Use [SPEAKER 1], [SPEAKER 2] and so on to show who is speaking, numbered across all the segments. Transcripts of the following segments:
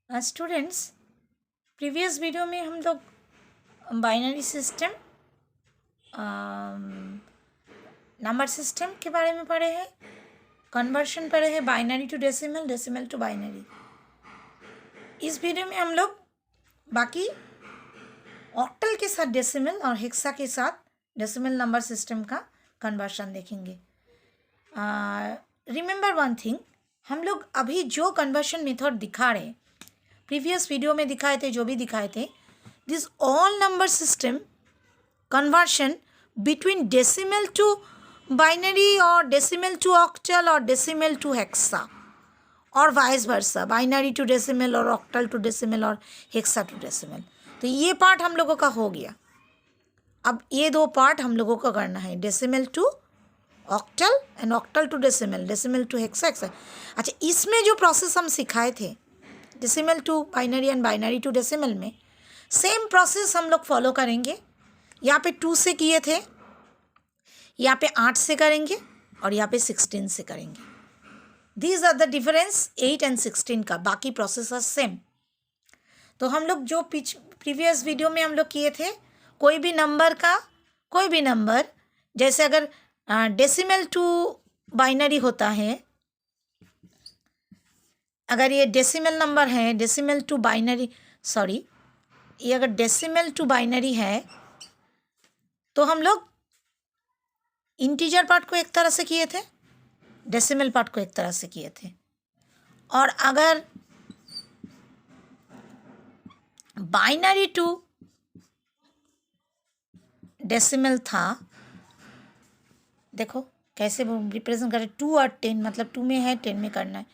[SPEAKER 1] Students, previous video में हम लोग बाइनरी सिस्टम, नंबर सिस्टम के बारे में पढ़े हैं, कन्वर्शन पढ़े हैं, binary to decimal, decimal to binary. इस वीडियो में हम लोग बाकी ऑक्टल के साथ डेसिमल और हेक्सा के साथ डेसिमल नंबर सिस्टम का कन्वर्शन देखेंगे। रिमेंबर वन थिंग, हम लोग अभी जो कन्वर्शन मेथड दिखा रहे हैं, प्रीवियस वीडियो में दिखाए थे, जो भी दिखाए थे, this all number system conversion between decimal to binary और डेसिमल टू ऑक्टल और डेसिमल टू हेक्सा और vice versa, binary to decimal और ऑक्टल टू डेसिमल और हेक्सा टू डेसिमल। तो ये पार्ट हम लोगों का हो गया। अब ये दो पार्ट हम लोगों को करना है, decimal to octal and octal to decimal, decimal to hexa, hexa. अच्छा, इसमें जो प्रोसेस हम सिखाए थे decimal to binary and binary to decimal में, सेम प्रोसेस हम लोग फॉलो करेंगे। यहाँ पे 2 से किए थे, यहाँ पे 8 से करेंगे और यहाँ पे 16 से करेंगे। These are the difference 8 and 16 का, बाकी प्रोसेस आर सेम। तो हम लोग जो प्रीवियस वीडियो में हम लोग किए थे, कोई भी नंबर जैसे अगर डेसिमल टू बाइनरी होता है, अगर ये डेसिमल नंबर है, डेसिमल टू बाइनरी, सॉरी, ये अगर डेसिमल टू बाइनरी है तो हम लोग इंटीजर पार्ट को एक तरह से किए थे, डेसिमल पार्ट को एक तरह से किए थे। और अगर बाइनरी टू डेसिमल था, देखो कैसे वो रिप्रेजेंट कर रहे, 2 और 10, मतलब 2 में है, 10 में करना है,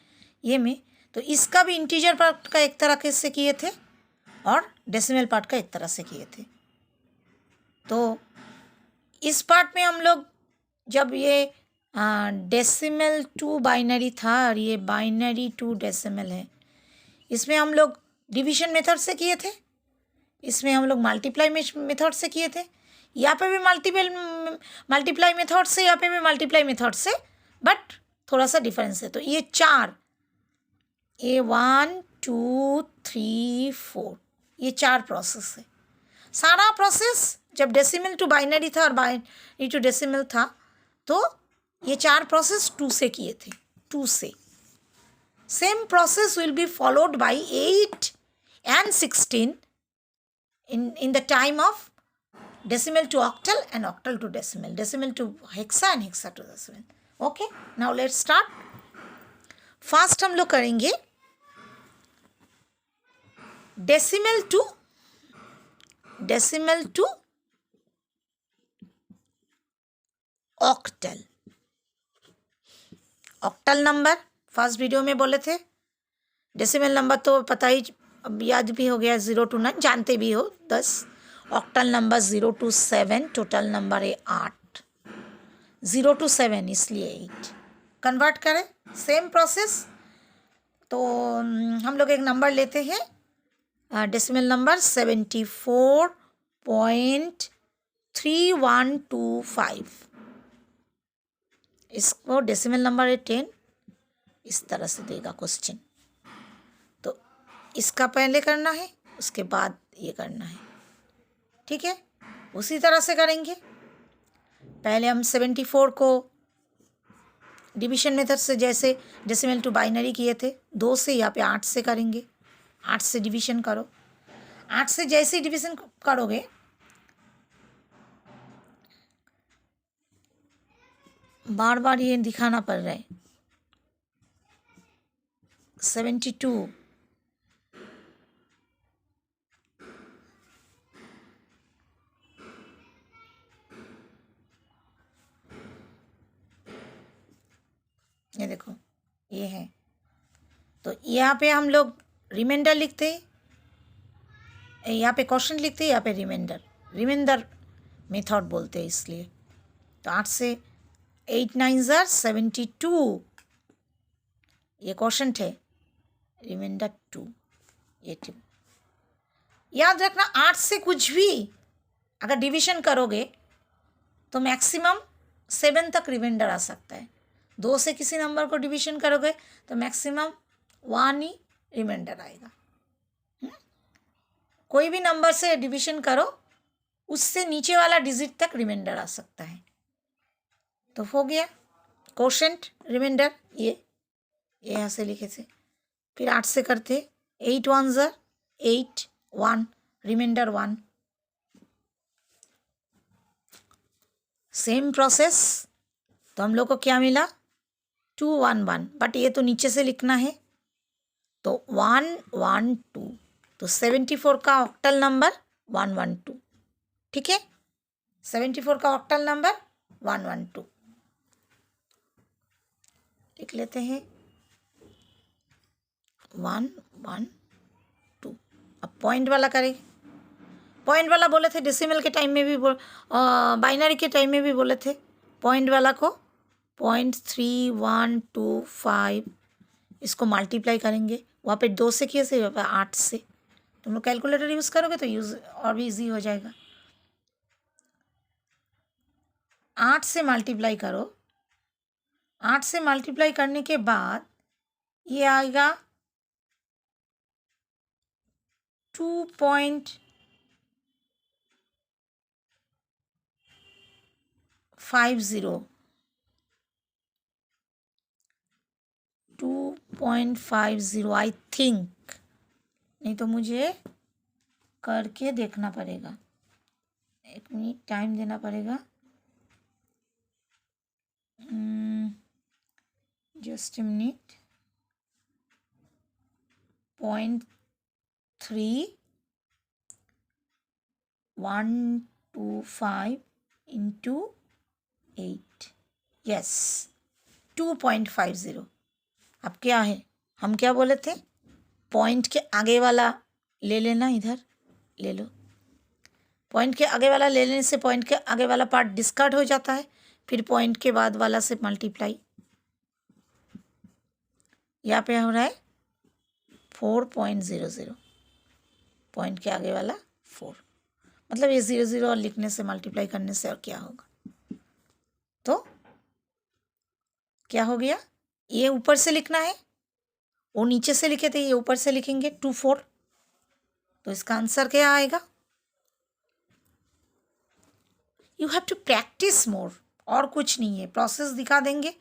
[SPEAKER 1] ये में। तो इसका भी इंटीजर पार्ट का एक तरह से किए थे और डेसिमल पार्ट का एक तरह से किए थे। तो इस पार्ट में हम लोग जब ये डेसिमल टू बाइनरी था और ये बाइनरी टू डेसिमल है, इसमें हम लोग डिवीजन मेथड से किए थे, इसमें हम लोग मल्टीप्लाई मेथड से किए थे, यहाँ पे भी मल्टीप्लाई मेथड से, यहाँ पे भी मल्टीप्लाई मेथड से, बट थोड़ा सा डिफरेंस है। तो ये 4, ये 1 2 3 4, ये 4 प्रोसेस है। सारा प्रोसेस जब डेसिमल टू बाइनरी था और बाइनरी टू डेसिमल था, तो ये 4 प्रोसेस 2 से किए थे, 2 से। Same process will be followed by 8 and 16 in the time of decimal to octal and octal to decimal, decimal to hexa and hexa to decimal. Okay, now let's start. First हम लोग करेंगे decimal to octal. octal number first video में बोले थे, decimal number तो पता ही, अब याद भी हो गया, 0 to 9 जानते भी हो, 10। Octal number 0 to 7, total number है 8, 0 to 7 इसलिए 8। कन्वर्ट करें, सेम प्रोसेस। तो हम लोग एक नंबर लेते हैं, डेसिमल नंबर 74.3125, इसको डेसिमल नंबर है 10, इस तरह से देगा क्वेश्चन। तो इसका पहले करना है, उसके बाद ये करना है, ठीक है। उसी तरह से करेंगे। पहले हम 74 को डिवीजन मेथड से, जैसे डेसिमल टू बाइनरी किए थे, 2 से, यहाँ पे 8 से करेंगे। 8 से डिवीजन करो, 8 से जैसे ही डिवीजन करोगे, बार बार ये दिखाना पड़ रहा है, 72, ये देखो ये है। तो यहाँ पे हम लोग रिमाइंडर लिखते हैं, यहाँ पे क्वेश्चन लिखते हैं, यहाँ पे रिमाइंडर मेथड बोलते हैं इसलिए। तो 8 से 8 9 72, ये क्वेश्चन थे, रिमाइंडर 2, ये 2। याद रखना, 8 से कुछ भी अगर डिवीजन करोगे तो मैक्सिमम 7 तक रिमाइंडर आ सकता है। 2 से किसी नंबर को डिवीजन करोगे तो मैक्सिमम 1 ही रिमाइंडर आएगा। कोई भी नंबर से डिवीजन करो, उससे नीचे वाला डिजिट तक रिमाइंडर आ सकता है। तो हो गया कोशेंट रिमाइंडर, ये यहाँ से लिखे थे। फिर 8 से करते, 8 1 8, 1 रिमाइंडर 1। Same process. तो हम लोग को क्या मिला, 2 1 1, बट ये तो नीचे से लिखना है, तो 1 1 2। तो 74 का ऑक्टल नंबर 112, ठीक है। 74 का ऑक्टल नंबर 112 लिख लेते हैं, 112। अब पॉइंट वाला करेंगे। पॉइंट वाला बोले थे डेसिमल के टाइम में भी, बाइनरी के टाइम में भी बोले थे। पॉइंट वाला को 0.3125 इसको मल्टीप्लाई करेंगे। वहाँ पे 2 से किए थे, वहाँ पे 8 से। तुम लोग कैलकुलेटर यूज़ करोगे तो यूज़ और भी इजी हो जाएगा। 8 से मल्टीप्लाई करो। 8 से मल्टीप्लाई करने के बाद ये आएगा 2.50, 2.50 आई थिंक, नहीं तो मुझे करके देखना पड़ेगा। 1 मिनट टाइम देना पड़ेगा। Just a minute. 0.3125 into 8, yes 2.50। अब क्या है, हम क्या बोले थे, पॉइंट के आगे वाला ले लेना, इधर ले लो। पॉइंट के आगे वाला ले लेने से पॉइंट के आगे वाला पार्ट डिस्कार्ड हो जाता है, फिर पॉइंट के बाद वाला से मल्टीप्लाई। यहाँ पे हो रहा है 4.00, पॉइंट के आगे वाला 4, मतलब ये 00 और लिखने से मल्टीप्लाई करने से और क्या होगा, तो क्या हो गया, ये ऊपर से लिखना है, वो नीचे से लिखे थे, ये ऊपर से लिखेंगे 24। तो इसका आंसर क्या आएगा, you have to practise more, और कुछ नहीं है, प्रोसेस दिखा देंगे।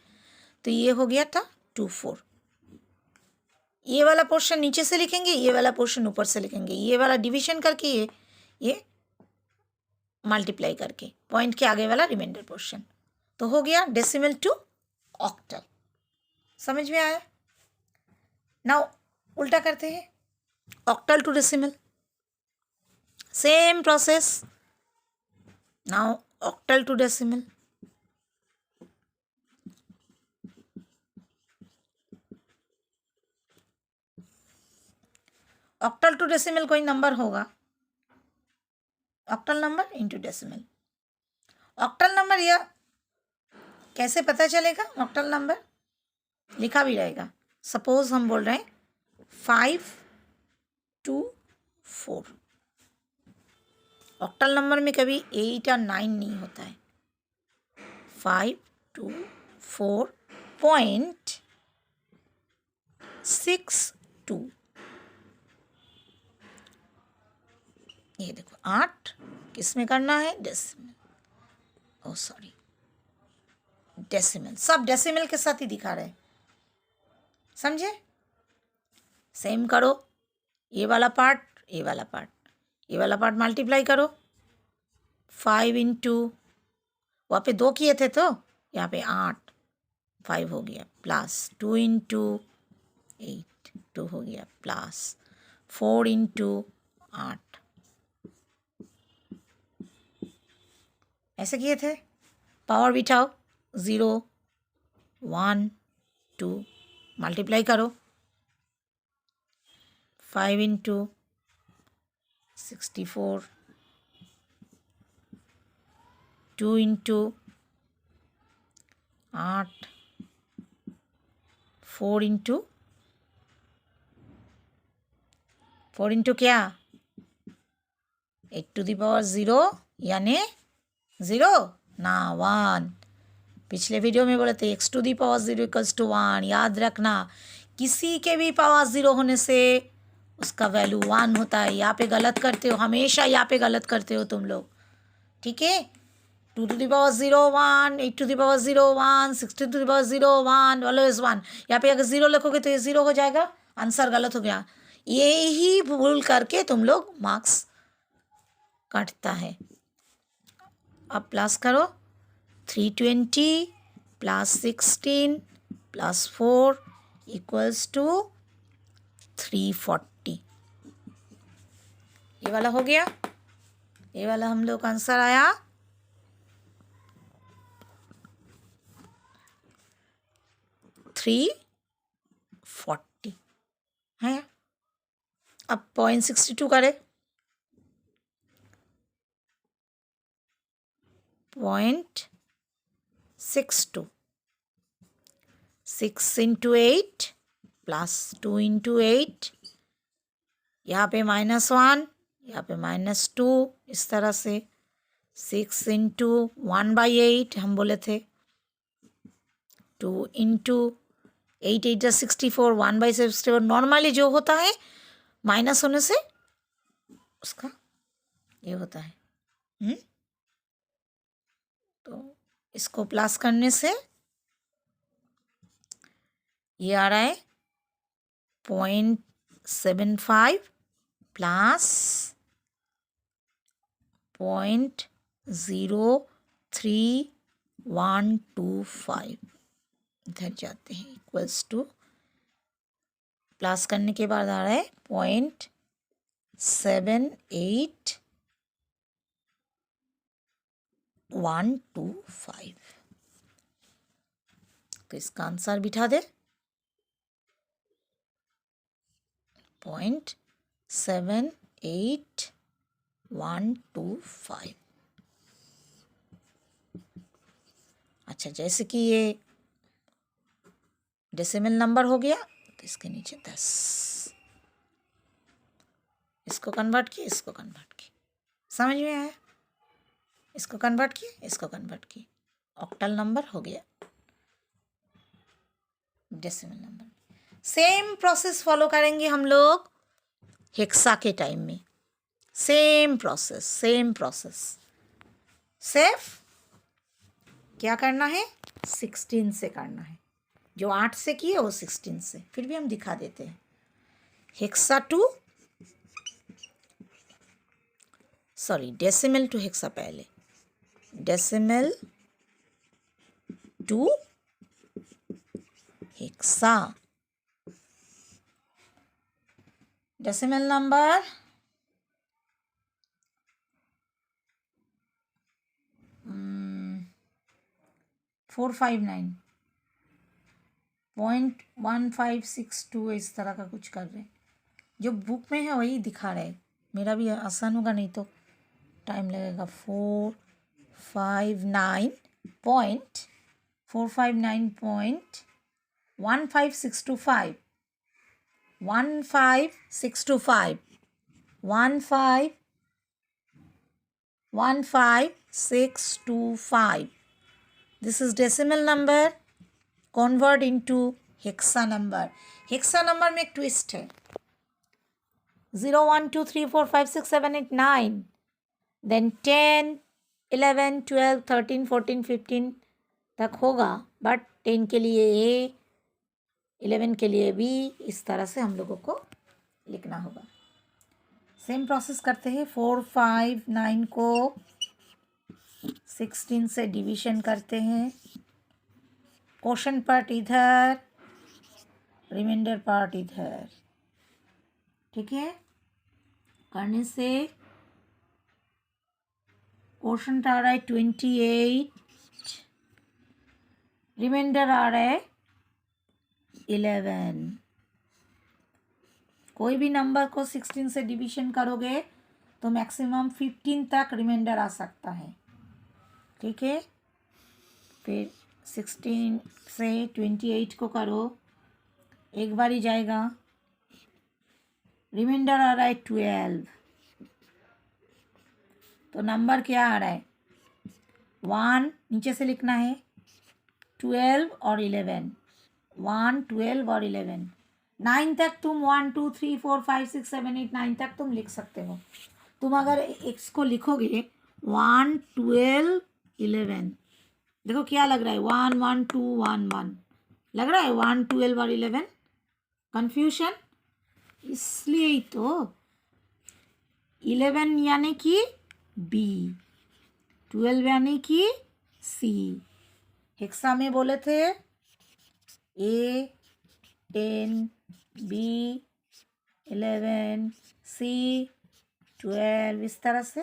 [SPEAKER 1] तो ये हो गया था 24। ये वाला पोर्शन नीचे से लिखेंगे, ये वाला पोर्शन ऊपर से लिखेंगे, ये वाला डिवीजन करके ये मल्टीप्लाई करके पॉइंट के आगे वाला रिमाइंडर पोर्शन। तो हो गया डेसिमल टू ऑक्टल। समझ में आया। नाउ उल्टा करते हैं, octal to decimal, same process. Now octal to decimal, octal to decimal कोई नंबर होगा, octal number into decimal. Octal number यह कैसे पता चलेगा, ऑक्टल नंबर लिखा भी रहेगा। सपोज हम बोल रहे हैं 524। ऑक्टल नंबर में कभी 8 और 9 नहीं होता है। 524.62। ये देखो 8 किस में करना है, डेसिमल, ओ सॉरी डेसिमल, सब डेसिमल के साथ ही दिखा रहे हैं, समझे। सेम करो, ये वाला पार्ट, ये वाला पार्ट, ये वाला पार्ट मल्टीप्लाई करो। 5 इंटू, वहाँ पे 2 किए थे तो यहाँ पे 8, 5 हो गया, प्लस 2 इंटू 8, 2 हो गया, प्लस 4 इंटू 8, ऐसे किए थे। पावर बिठाओ, 0 1 2, मल्टीप्लाई करो। 5 इंटू 64, 2 इंटू 8, 4 इंटू क्या, 8 टू द पावर 0 यानी 0 ना 1। पिछले वीडियो में बोले थे x to the power 0 equals to 1। याद रखना, किसी के भी पावर 0 होने से उसका वैल्यू 1 होता है। यहाँ पे गलत करते हो, हमेशा यहाँ पे गलत करते हो तुम लोग, ठीक है। 2 to the power 0 1, 8 to the power 0 1, 16 to the power 0 1, always 1। यहाँ पे अगर 0 लिखोगे तो ये 0 हो जाएगा, आंसर गलत हो गया। यही भूल करके तुम लोग मार्क्स काटता है। अब प्लस करो, 320 प्लस 16 प्लस 4 इक्वल्स टू 340। ये वाला हो गया, ये वाला हम लोग का आंसर आया 340 है। अब 0.62 करे, 0.62, 6 into 8 प्लस 2 into 8, यहाँ पे -1, यहाँ पे -2, इस तरह से 6 into 1/8 हम बोले थे, 2 into 8 8 64, 1/64। नॉर्मली जो होता है माइनस होने से उसका ये होता है। तो इसको प्लस करने से ये आ रहा है 0.75 प्लस 0.03125, इधर जाते हैं, इक्वल्स टू, प्लस करने के बाद आ रहा है 0.78125। तो इसका आंसर बिठा दे 0.78125। अच्छा, जैसे कि ये डेसिमल नंबर हो गया तो इसके नीचे 10, इसको कन्वर्ट किए, इसको कन्वर्ट किए, समझ में आया? इसको कन्वर्ट किए, इसको कन्वर्ट किए, ऑक्टल नंबर हो गया decimal number. Same process follow करेंगे हम लोग हेक्सा के टाइम में, सेम प्रोसेस, सेम प्रोसेस। सिर्फ क्या करना है, 16 से करना है। जो 8 से किए वो 16 से, फिर भी हम दिखा देते हैं। Hexa to, sorry decimal to hexa, पहले decimal to hexa. Decimal number 459.1562, इस तरह का कुछ कर रहे हैं। जो बुक में है वही दिखा रहे हैं, मेरा भी आसान होगा, नहीं तो टाइम लगेगा। 459.15625, 15625, 15625। This is decimal number convert into hexa number। Hexa number में एक ट्विस्ट है, 0 1 2 3 4 5 6 7 8 9, देन 10 11 12 13 14 15 तक होगा, बट 10 के लिए ए, 11 के लिए बी, इस तरह से हम लोगों को लिखना होगा। सेम प्रोसेस करते हैं। 4 5 9 को 16 से डिवीजन करते हैं, क्वोशंट पार्ट इधर, रिमाइंडर पार्ट इधर, ठीक है। करने से क्वोशंट आ रहा है 28, रिमाइंडर आ रहा है 11। कोई भी नंबर को 16 से डिवीजन करोगे तो मैक्सिमम 15 तक रिमाइंडर आ सकता है, ठीक है। फिर 16 से 28 को करो, एक बार ही जाएगा, रिमाइंडर आ रहा है 12। तो नंबर क्या आ रहा है, 1 नीचे से लिखना है, 12 और 11, 1 12 और 11, 9 तक तुम 1 2 3 4 5 6 7 8 9 तक तुम लिख सकते हो। तुम अगर एक्स को लिखोगे 1 12 11, देखो क्या लग रहा है 1 1 2 1 1 लग रहा है 1 12 और 11 कंफ्यूजन। इसलिए ही तो 11 यानी कि बी, 12 यानी कि सी। हेक्सा में बोले थे ए 10 बी 11 सी 12, इस तरह से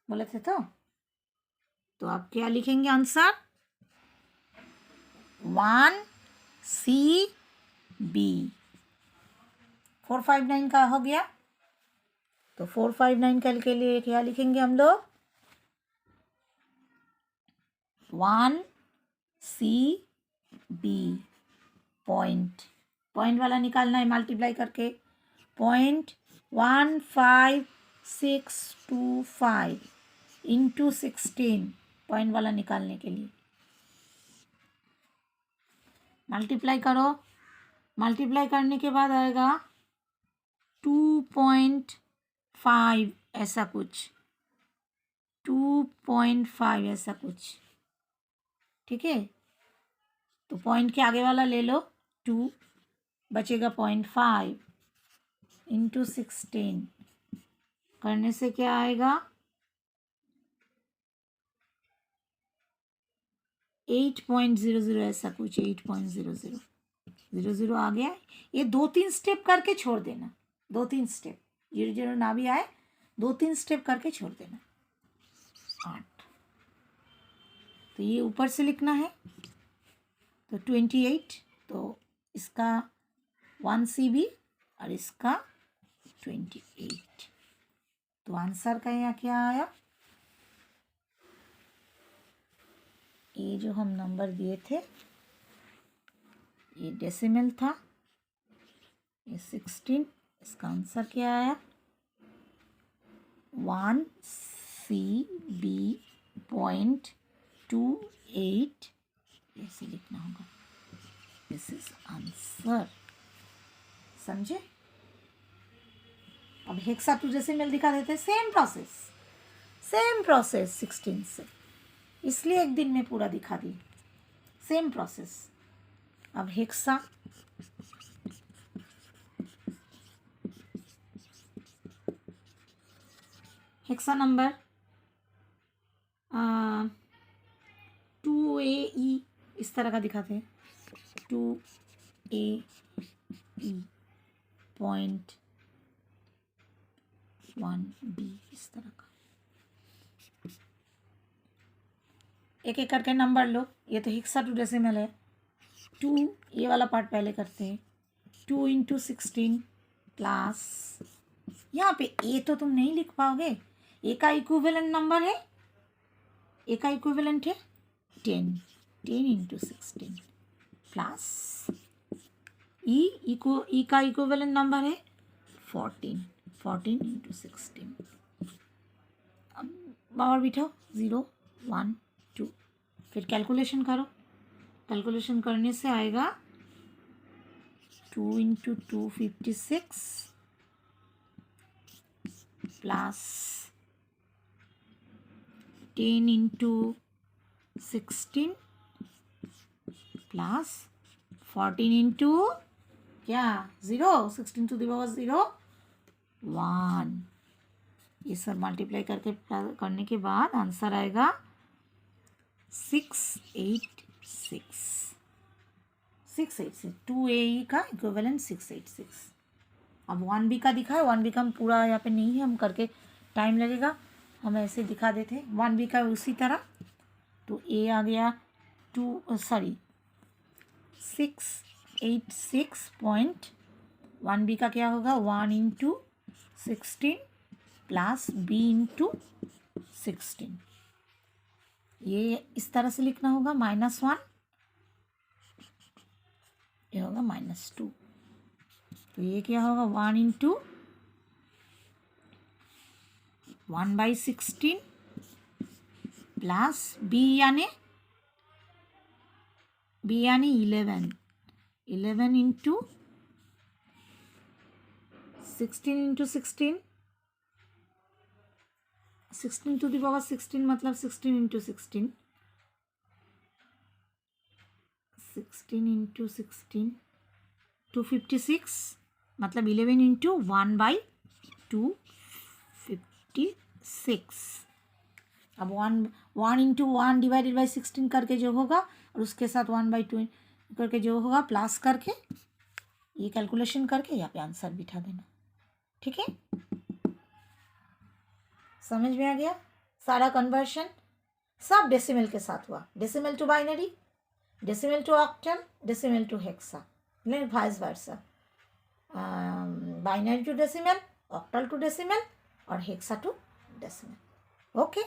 [SPEAKER 1] बोले थे। तो आप क्या लिखेंगे आंसर 1 सी बी। 459 का हो गया। तो 459 के लिए क्या लिखेंगे हम लोग 1 सी बी। पॉइंट वाला निकालना है मल्टीप्लाई करके 0.15625 इंटू 16 पॉइंट वाला निकालने के लिए मल्टीप्लाई करो। मल्टीप्लाई करने के बाद आएगा 2.5 ऐसा कुछ, 2.5 ऐसा कुछ, ठीक है। तो पॉइंट के आगे वाला ले लो 2, बचेगा 0.5 इंटू 16 करने से क्या आएगा 8.00 ऐसा कुछ, 8.00 आ गया। ये 2-3 स्टेप करके छोड़ देना, 2-3 स्टेप 0 ना भी आए 2-3 स्टेप करके छोड़ देना। 8 तो ये ऊपर से लिखना है तो 28, तो इसका 1 CB और इसका 28। तो आंसर का यहाँ क्या आया, ये जो हम नंबर दिए थे ये डेसिमल था, ये 16, इसका आंसर क्या आया 1 CB.28 ऐसे लिखना होगा। दिस इज आंसर, समझे। अब हेक्सा टू डेसिमल दिखा देते, सेम प्रोसेस 16 से, इसलिए एक दिन में पूरा दिखा दी, सेम प्रोसेस। अब हेक्सा नंबर 2AE इस तरह का दिखाते हैं, 2AE 0.1B इस तरह का। एक एक करके नंबर लो, ये तो हेक्सा टू डेसिमल है। 2 ये वाला पार्ट पहले करते हैं, 2 इंटू 16 प्लस, यहाँ पे ए तो तुम नहीं लिख पाओगे, ए का इक्विवेलेंट नंबर है, ए का इक्विवेलेंट है 10 इंटू 16 प्लस ई का इक्विवेलेंट नंबर है 14 इंटू 16। अब बाहर बिठाओ 0 1 2, फिर कैलकुलेशन करो, कैलकुलेशन करने से आएगा 2 into 2 56 plus 10 into 16 plus 14 into क्या 0, 16 टू द पावर 0 1। ये सब मल्टीप्लाई करने के बाद आंसर आएगा 686। 2AE का इक्विवेलेंट 686। अब 1B का दिखा है, 1B का हम पूरा यहाँ पे नहीं है, हम करके टाइम लगेगा, हम ऐसे दिखा देते 1B का उसी तरह। तो ए आ गया 686.1B का क्या होगा 1 इंटू 16 प्लस B इंटू 16, ये इस तरह से लिखना होगा -1, ये होगा -2। तो ये क्या होगा 1 इंटू 1/16 प्लस B यानी 11 11 into 16 into 16, 16 to the power 16 मतलब 16 इंटू 16, 16 इंटू 16 256 मतलब 11 इंटू 1/256। अब 1 इंटू 1 डिवाइडेड बाई 16 करके जो होगा और उसके साथ 1/2 करके जो होगा प्लस करके ये कैलकुलेशन करके यहाँ पे आंसर बिठा देना। ठीक है, समझ में आ गया? सारा कन्वर्शन सब डेसिमल के साथ हुआ, decimal to binary, decimal to octal, decimal to hexa, नहीं vice versa, binary to decimal, octal to decimal और हेक्सा टू डेसिमल। ओके।